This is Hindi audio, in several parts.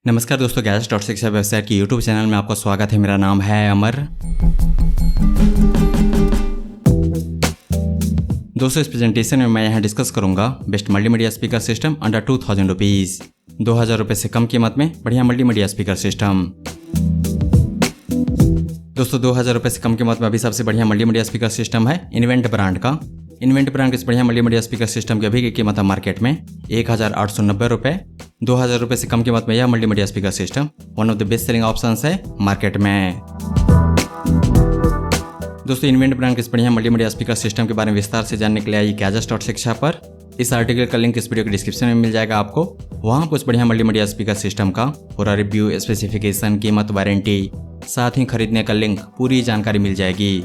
नमस्कार दोस्तों, गैजेट्स.शिक्षा वेबसाइट की यूट्यूब चैनल में आपका स्वागत है। मेरा नाम है अमर। दोस्तों, इस प्रेजेंटेशन में मैं यहाँ डिस्कस करूंगा best multimedia speaker system under 2000 rupees, 2000 रुपये से कम कीमत में बढ़िया मल्टीमीडिया स्पीकर सिस्टम। दोस्तों, 2000 रुपये से कम कीमत में अभी सबसे बढ़िया मल्टीमीडिया स्पीकर सिस्टम है इन्वेंट ब्रांड का। इन्वेंट ब्रांड के इस बढ़िया मल्टीमीडिया स्पीकर सिस्टम की अभी की कीमत है मार्केट में 1890 रुपये। 2000 रुपये से कम कीमत में यह multimedia speaker system one of the best selling options है मार्केट में। दोस्तों, इन्वेंट ब्रांड के इस बढ़िया मल्टीमीडिया स्पीकर सिस्टम के बारे में विस्तार से जानने के लिए आइए गैजेट्स.शिक्षा पर। इस आर्टिकल का लिंक इस वीडियो के डिस्क्रिप्शन में मिल जाएगा आपको। वहाँ पर उस बढ़िया मल्टीमीडिया स्पीकर सिस्टम का पूरा रिव्यू, स्पेसिफिकेशन, कीमत, वारंटी, साथ ही खरीदने का लिंक, पूरी जानकारी मिल जाएगी।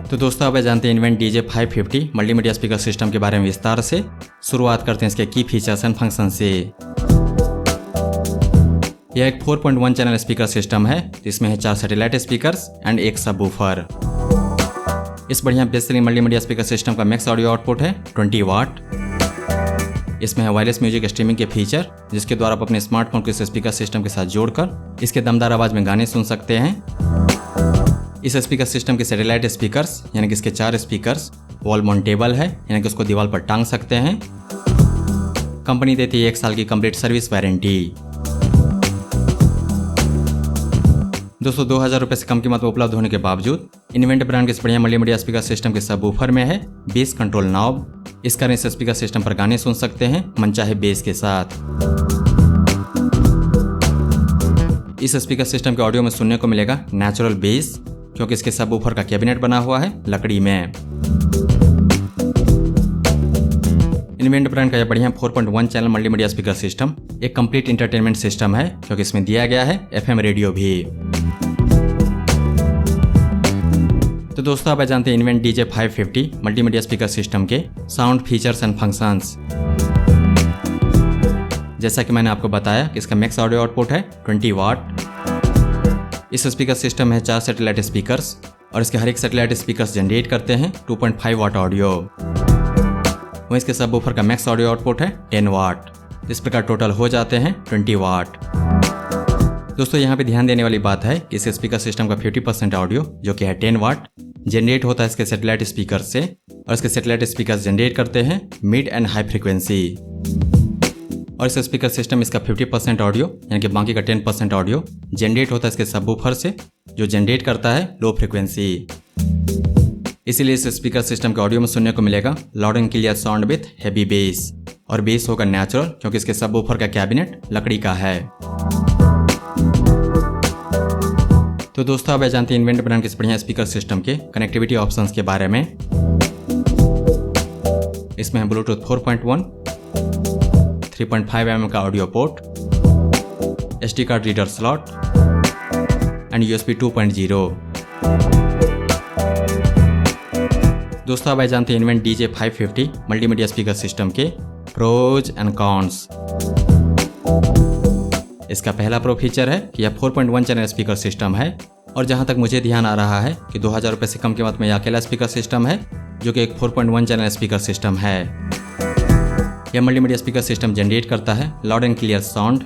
तो दोस्तों, अब जानते हैं invent DJ 550 multimedia speaker system के बारे में विस्तार से। शुरुआत करते हैं इसके की फीचर्स एंड फंक्शन से। यह एक 4.1 चैनल स्पीकर सिस्टम है जिसमें है 4 सैटेलाइट स्पीकर्स एंड एक सबवूफर। इस बढ़िया best selling multimedia speaker system का मैक्स ऑडियो आउटपुट है 20 वाट। इसमें है वायरलेस म्यूजिक स्ट्रीमिंग के फीचर, जिसके द्वारा आप अपने स्मार्टफोन को इस स्पीकर सिस्टम के साथ जोड़कर इसके दमदार आवाज में गाने सुन सकते हैं। इस स्पीकर सिस्टम के सैटेलाइट स्पीकर्स यानी कि इसके 4 स्पीकर्स वॉल माउंटेबल है, यानी कि उसको दीवार पर टांग सकते हैं। कंपनी देती है 1 साल की कंप्लीट सर्विस वारंटी। दोस्तों, 2000 रुपये से कम कीमत में उपलब्ध होने के बावजूद इन्वेंट ब्रांड के इस बढ़िया मल्टीमीडिया स्पीकर सिस्टम के सबवूफर में है बेस कंट्रोल नॉब। इस कारण इस स्पीकर सिस्टम पर गाने सुन सकते हैं मनचाहे बेस के साथ। इस स्पीकर सिस्टम के ऑडियो में सुनने को मिलेगा नेचुरल बेस, क्योंकि इसके सबवूफर का कैबिनेट बना हुआ है लकड़ी में। इन्वेंट ब्रांड का यह बढ़िया 4.1 चैनल मल्टीमीडिया स्पीकर सिस्टम एक कंप्लीट इंटरटेनमेंट सिस्टम है, क्योंकि इसमें दिया गया है FM रेडियो भी। तो दोस्तों, अब जानते हैं invent DJ 550 multimedia speaker system के साउंड फीचर्स एंड फंक्शंस। जैसा कि मैंने आपको बताया कि इसका मैक्स ऑडियो आउटपुट है 20 वाट। इस स्पीकर सिस्टम में 4 सैटेलाइट स्पीकर्स और इसके हर एक सैटेलाइट स्पीकर्स जनरेट करते हैं 2.5 वाट ऑडियो। वहीं इसके सबवूफर का मैक्स ऑडियो आउटपुट है 10 वाट। इस प्रकार टोटल हो जाते हैं 20 वाट। दोस्तों, यहाँ पे ध्यान देने वाली बात है कि इस स्पीकर सिस्टम का 50% ऑडियो, जो कि है 10 वाट, जनरेट होता है इसके सैटेलाइट स्पीकर से, और इसके सैटेलाइट स्पीकर्स जनरेट करते हैं मिड एंड हाई फ्रीक्वेंसी। और इस स्पीकर सिस्टम इसका 50% ऑडियो यानी कि बाकी का 10% ऑडियो जनरेट होता है इसके सबवूफर से, जो जनरेट करता है लो फ्रीक्वेंसी। इसीलिए इस स्पीकर सिस्टम के ऑडियो में सुनने को मिलेगा loud and clear sound with heavy base, और बेस होगा नेचुरल, क्योंकि इसके सबवूफर का कैबिनेट लकड़ी का है। तो दोस्तों, अब जानते हैं इन्वेंट ब्रांड के इस बढ़िया स्पीकर सिस्टम के कनेक्टिविटी ऑप्शंस के बारे में। इसमें है ब्लूटूथ 4.1, 3.5 mm का audio port, SD card reader slot and USB 2.0। दोस्तों, अब जानते हैं invent DJ 550 multimedia speaker system के प्रोज एंड कॉन्स। इसका पहला प्रो फीचर है कि यह 4.1 चैनल स्पीकर सिस्टम है, और जहां तक मुझे ध्यान आ रहा है कि 2000 रुपये से कम कीमत में यह अकेला स्पीकर सिस्टम है जो कि एक 4.1 चैनल स्पीकर सिस्टम है। यह मल्टीमीडिया स्पीकर सिस्टम जनरेट करता है लाउड एंड क्लियर साउंड।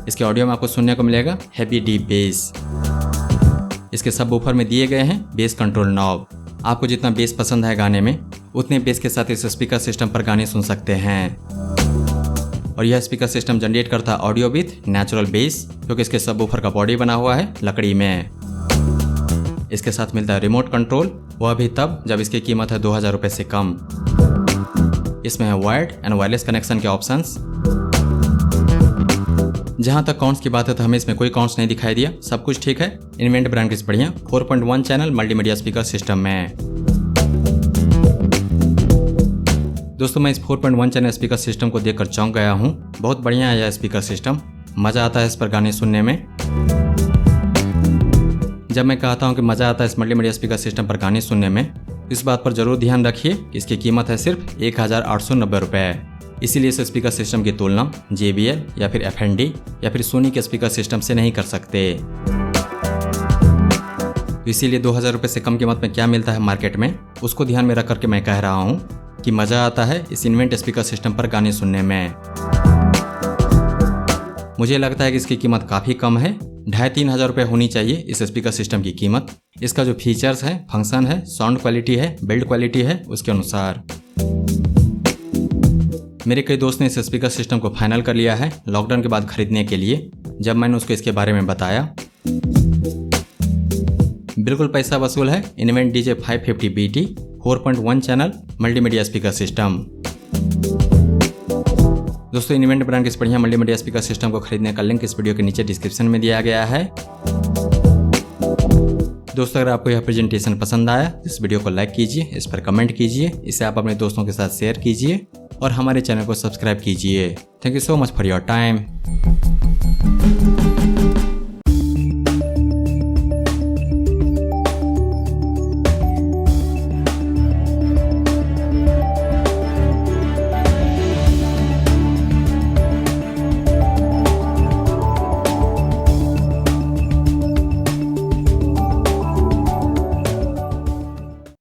इसके ऑडियो में आपको सुनने को मिलेगा हैवी डीप बेस। इसके सबवूफर में दिए गए हैं बेस कंट्रोल नॉब। आपको जितना बेस पसंद है गाने में, उतने बेस के साथ इस स्पीकर सिस्टम पर गाने सुन सकते हैं। और यह स्पीकर सिस्टम जनरेट करता है ऑडियो विथ नेचुरल बेस, क्योंकि इसके सबवूफर का बॉडी बना हुआ है लकड़ी में। इसके साथ मिलता है रिमोट कंट्रोल, वह भी तब जब इसकी कीमत है 2000 रुपये से कम। इसमें है वायर्ड एंड वायरलेस कनेक्शन के ऑप्शंस। जहां तक काउंट्स की बात है तो हमें इसमें कोई काउंट्स नहीं दिखाई दिया, सब कुछ ठीक है इन्वेंट ब्रांड की बढ़िया 4.1 चैनल मल्टीमीडिया स्पीकर सिस्टम में। दोस्तों, मैं इस 4.1 चैनल स्पीकर सिस्टम को देखकर चौंक गया हूं। बहुत बढ़िया है यह स्पीकर सिस्टम, मजा आता है इस पर गाने सुनने में। जब मैं कहता हूं कि मजा आता है इस मल्टीमीडिया स्पीकर सिस्टम पर गाने सुनने में, इस बात पर जरूर ध्यान रखिए कि इसकी कीमत है सिर्फ 1890 रुपये। इसीलिए इस स्पीकर सिस्टम की तुलना JBL या फिर FND या फिर सोनी के स्पीकर सिस्टम से नहीं कर सकते। इसीलिए 2000 रुपये से कम कीमत में क्या मिलता है मार्केट में, उसको ध्यान में रख करके मैं कह रहा हूँ कि मज़ा आता है इस इन्वेंट स्पीकर सिस्टम पर गाने सुनने में। मुझे लगता है कि इसकी कीमत काफ़ी कम है, 2,500-3 हज़ार रुपये होनी चाहिए इस स्पीकर सिस्टम की कीमत। इसका जो फीचर्स है, फंक्शन है, साउंड क्वालिटी है, बिल्ड क्वालिटी है, उसके अनुसार। मेरे कई दोस्त ने इस स्पीकर सिस्टम को फाइनल कर लिया है लॉकडाउन के बाद खरीदने के लिए, जब मैंने उसको इसके बारे में बताया। बिल्कुल पैसा वसूल है invent DJ 550BT 4.1 channel multimedia speaker system. दोस्तों, इन्वेंट ब्रांड के इस बढ़िया मल्टीमीडिया स्पीकर सिस्टम को खरीदने का लिंक इस वीडियो के नीचे डिस्क्रिप्शन में दिया गया है। दोस्तों, अगर आपको यह प्रेजेंटेशन पसंद आया तो इस वीडियो को लाइक कीजिए, इस पर कमेंट कीजिए, इसे आप अपने दोस्तों के साथ शेयर कीजिए और हमारे चैनल को सब्सक्राइब कीजिए। Thank you so much for your time.